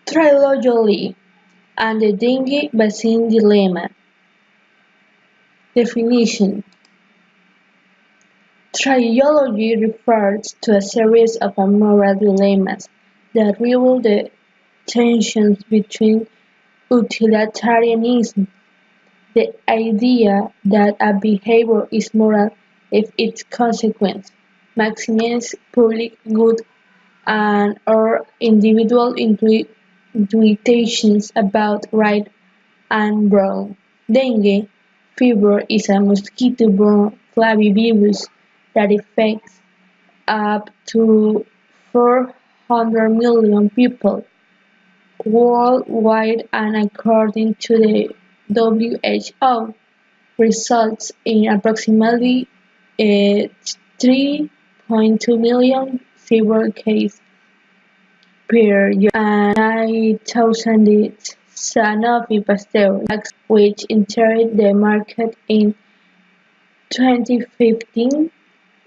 Trolleyology and the dengue vaccine dilemma. Definition: Trolleyology refers to a series of moral dilemmas that reveal the tensions between utilitarianism, the idea that a behavior is moral if its consequence maximizes public good, and or individual intuitions about right and wrong. Dengue fever is a mosquito-borne flavivirus that affects up to 400 million people worldwide, and according to the WHO, results in approximately 3.2 million severe cases per year, and 9,000 deaths. Sanofi Pasteur, which entered the market in 2015,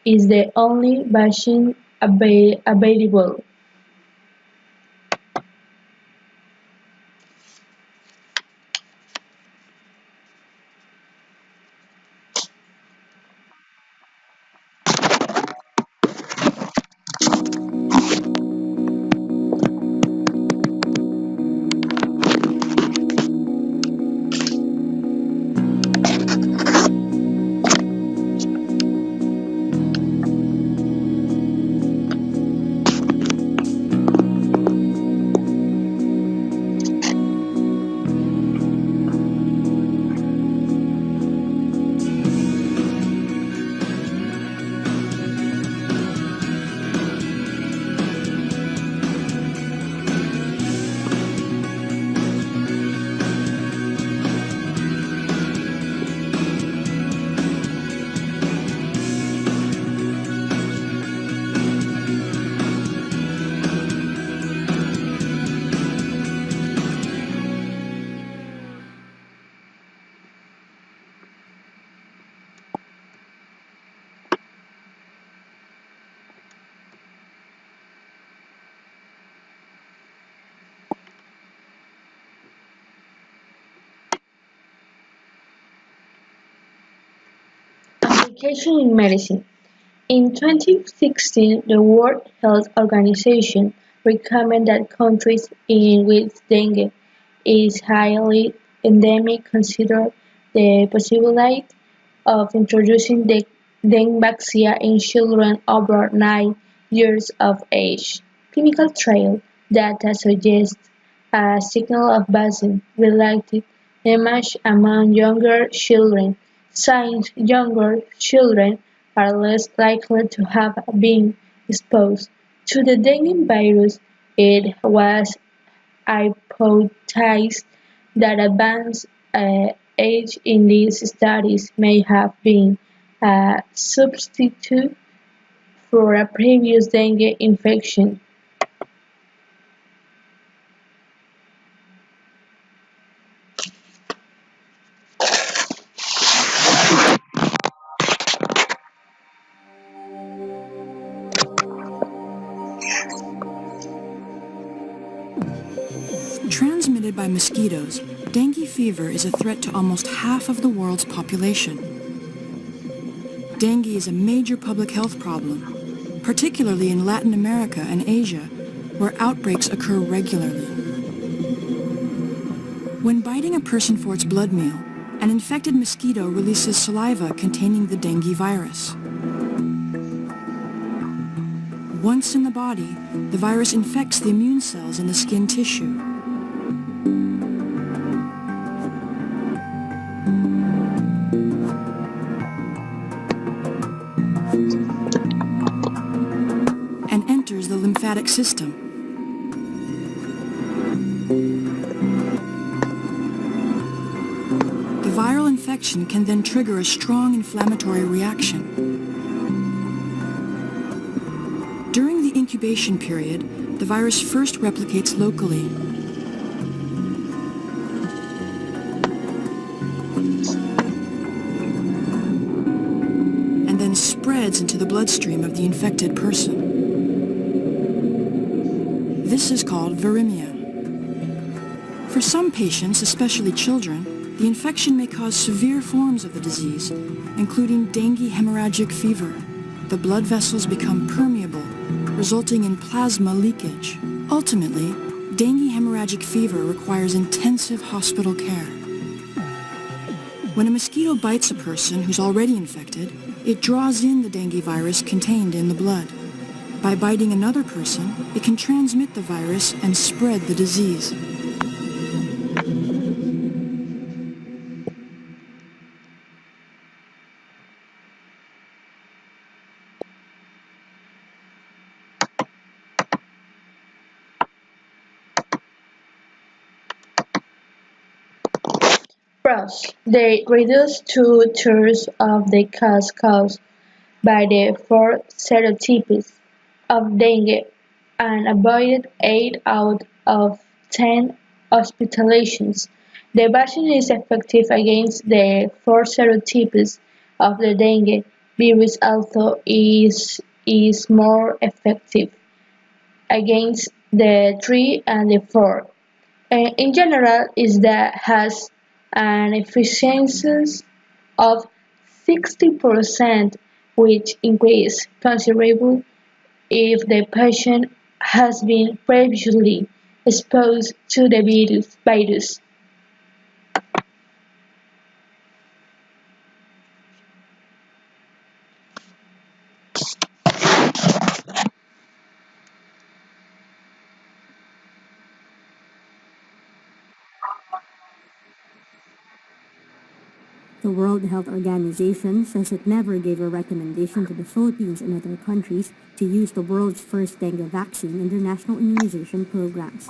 is the only vaccine available. Application in medicine. In 2016, the World Health Organization recommended that countries in which dengue is highly endemic consider the possibility of introducing the dengue vaccine in children over 9 years of age. Clinical trial data suggests a signal of vaccine-related damage among younger children, since younger children are less likely to have been exposed to the dengue virus. It was hypothesized that advanced age in these studies may have been a substitute for a previous dengue infection. Transmitted by mosquitoes, dengue fever is a threat to almost half of the world's population. Dengue is a major public health problem, particularly in Latin America and Asia, where outbreaks occur regularly. When biting a person for its blood meal, an infected mosquito releases saliva containing the dengue virus. Once in the body, the virus infects the immune cells in the skin tissue. And enters the lymphatic system. The viral infection can then trigger a strong inflammatory reaction. During the incubation period, the virus first replicates locally. And then spreads into the bloodstream of the infected person. This is called viremia. For some patients, especially children, the infection may cause severe forms of the disease, including dengue hemorrhagic fever. The blood vessels become permeable, resulting in plasma leakage. Ultimately, dengue hemorrhagic fever requires intensive hospital care. When a mosquito bites a person who's already infected, it draws in the dengue virus contained in the blood. By biting another person, it can transmit the virus and spread the disease. Pros: They reduce two-thirds of the cost caused by the four serotypes of dengue and avoided 8 out of 10 hospitalizations. The vaccine is effective against the four serotypes of the dengue virus, although is more effective against the 3 and the 4. In general, it has an efficiency of 60%, which increases considerably if the patient has been previously exposed to the virus. The World Health Organization says it never gave a recommendation to the Philippines and other countries to use the world's first dengue vaccine in their national immunization programs.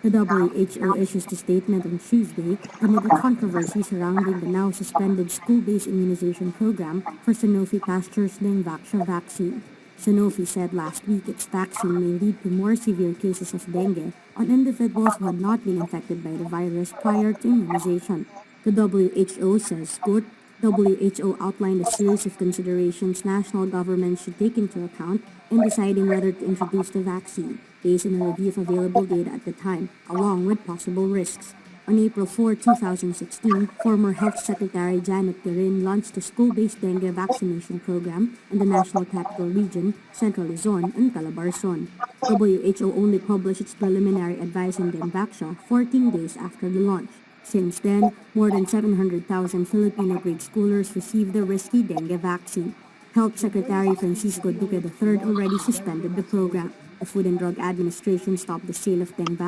The WHO issues the statement on Tuesday amid the controversy surrounding the now suspended school-based immunization program for Sanofi Pasteur's dengue vaccine. Sanofi said last week its vaccine may lead to more severe cases of dengue on individuals who had not been infected by the virus prior to immunization. The WHO says, quote, WHO outlined a series of considerations national governments should take into account in deciding whether to introduce the vaccine, based on a review of available data at the time, along with possible risks. On April 4, 2016, former Health Secretary Janet Garin launched a school-based dengue vaccination program in the National Capital Region, Central Luzon, and Calabarzon. WHO only published its preliminary advice on Dengue 14 days after the launch. Since then, more than 700,000 Filipino grade schoolers received the risky dengue vaccine. Health Secretary Francisco Duque III already suspended the program. The Food and Drug Administration stopped the sale of dengue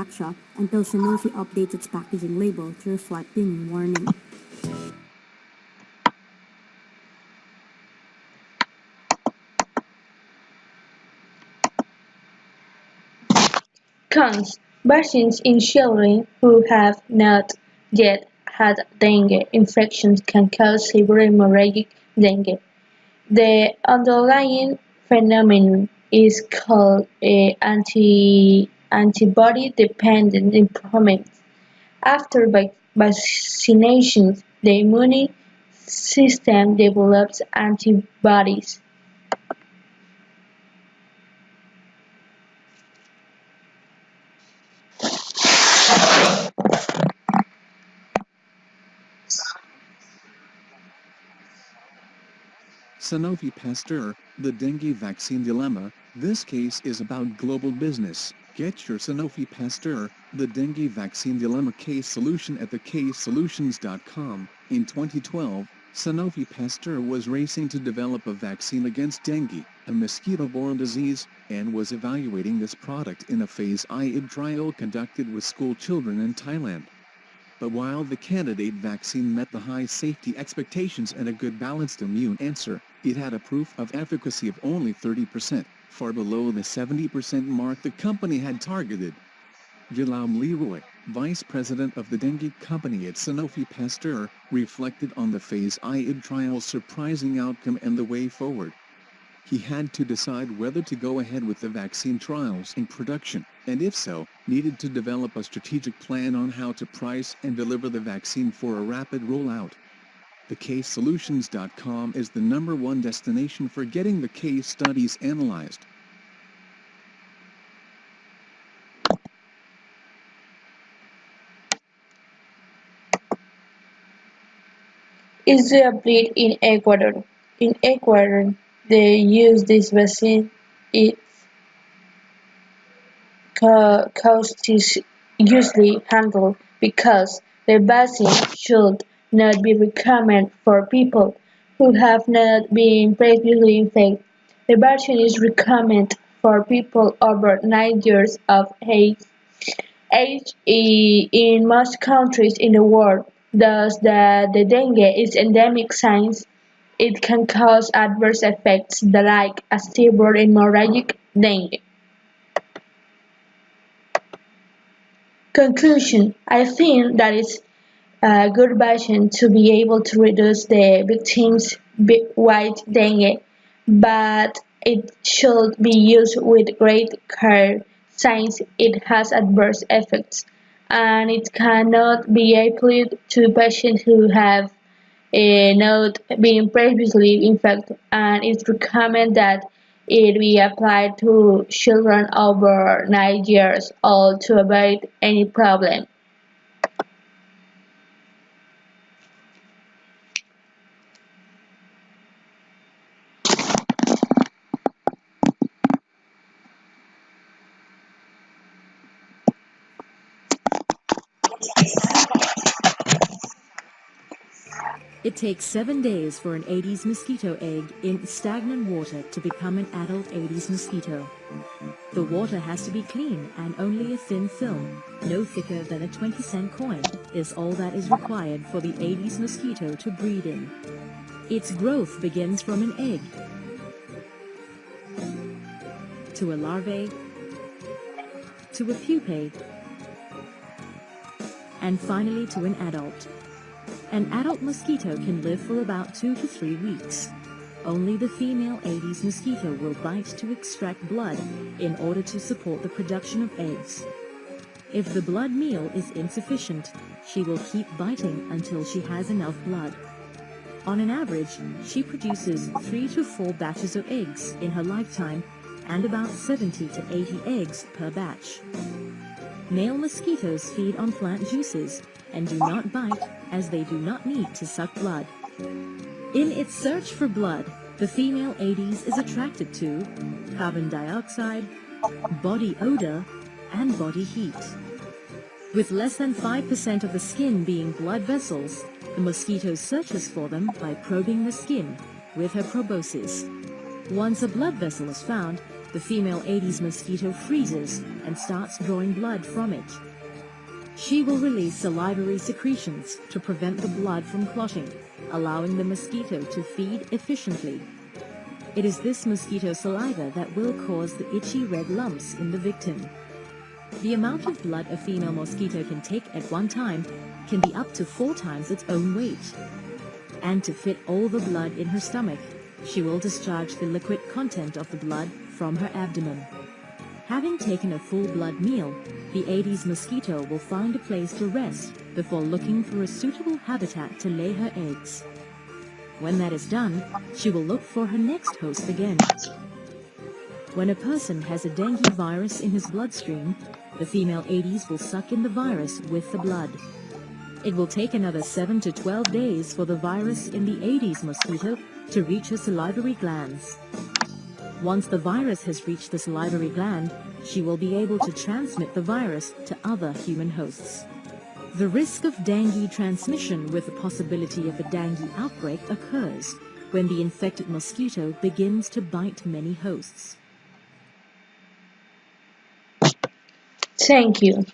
until Sanofi updates its packaging label to reflect the new warning. Cons: Vaccines in children who have not yet had dengue infection can cause severe hemorrhagic dengue. The underlying phenomenon is called antibody-dependent improvement. After vaccination, the immune system develops antibodies. Sanofi Pasteur, the dengue vaccine dilemma. This case is about global business. Get your Sanofi Pasteur, the dengue vaccine dilemma case solution at thecasesolutions.com. In 2012, Sanofi Pasteur was racing to develop a vaccine against dengue, a mosquito-borne disease, and was evaluating this product in a phase I trial conducted with school children in Thailand. But while the candidate vaccine met the high safety expectations and a good balanced immune answer, it had a proof of efficacy of only 30%, far below the 70% mark the company had targeted. Guillaume Leroy, vice president of the dengue company at Sanofi Pasteur, reflected on the phase I trial's surprising outcome and the way forward. He had to decide whether to go ahead with the vaccine trials in production, and if so, needed to develop a strategic plan on how to price and deliver the vaccine for a rapid rollout. TheCaseSolutions.com is the #1 destination for getting the case studies analyzed. is the update in Ecuador. In Ecuador, they use this vaccine. Its cost is usually handled because the vaccine should not be recommended for people who have not been previously infected. The vaccine is recommended for people over 9 years of age in most countries in the world. Thus, the dengue is endemic since it can cause adverse effects like a severe hemorrhagic dengue. Conclusion: I think that it's a good version to be able to reduce the victims' white dengue, but it should be used with great care since it has adverse effects, and it cannot be applied to patients who have not been previously infected, and it's recommended that it be applied to children over 9 years old to avoid any problem. It takes 7 days for an Aedes mosquito egg in stagnant water to become an adult Aedes mosquito. The water has to be clean, and only a thin film, no thicker than a 20-cent coin, is all that is required for the Aedes mosquito to breed in. Its growth begins from an egg to a larvae to a pupae and finally to an adult. An adult mosquito can live for about 2 to 3 weeks. Only the female Aedes mosquito will bite to extract blood in order to support the production of eggs. If the blood meal is insufficient, she will keep biting until she has enough blood. On an average, she produces 3 to 4 batches of eggs in her lifetime and about 70 to 80 eggs per batch. Male mosquitoes feed on plant juices and do not bite as they do not need to suck blood. In its search for blood, the female Aedes is attracted to carbon dioxide, body odor, and body heat. With less than 5% of the skin being blood vessels, the mosquito searches for them by probing the skin with her proboscis. Once a blood vessel is found, the female Aedes mosquito freezes and starts drawing blood from it. She will release salivary secretions to prevent the blood from clotting, allowing the mosquito to feed efficiently. It is this mosquito saliva that will cause the itchy red lumps in the victim. The amount of blood a female mosquito can take at one time can be up to 4 times its own weight. And to fit all the blood in her stomach, she will discharge the liquid content of the blood from her abdomen. Having taken a full blood meal, the Aedes mosquito will find a place to rest before looking for a suitable habitat to lay her eggs. When that is done, she will look for her next host again. When a person has a dengue virus in his bloodstream, the female Aedes will suck in the virus with the blood. It will take another 7 to 12 days for the virus in the Aedes mosquito to reach her salivary glands. Once the virus has reached the salivary gland, she will be able to transmit the virus to other human hosts. The risk of dengue transmission with the possibility of a dengue outbreak occurs when the infected mosquito begins to bite many hosts. Thank you.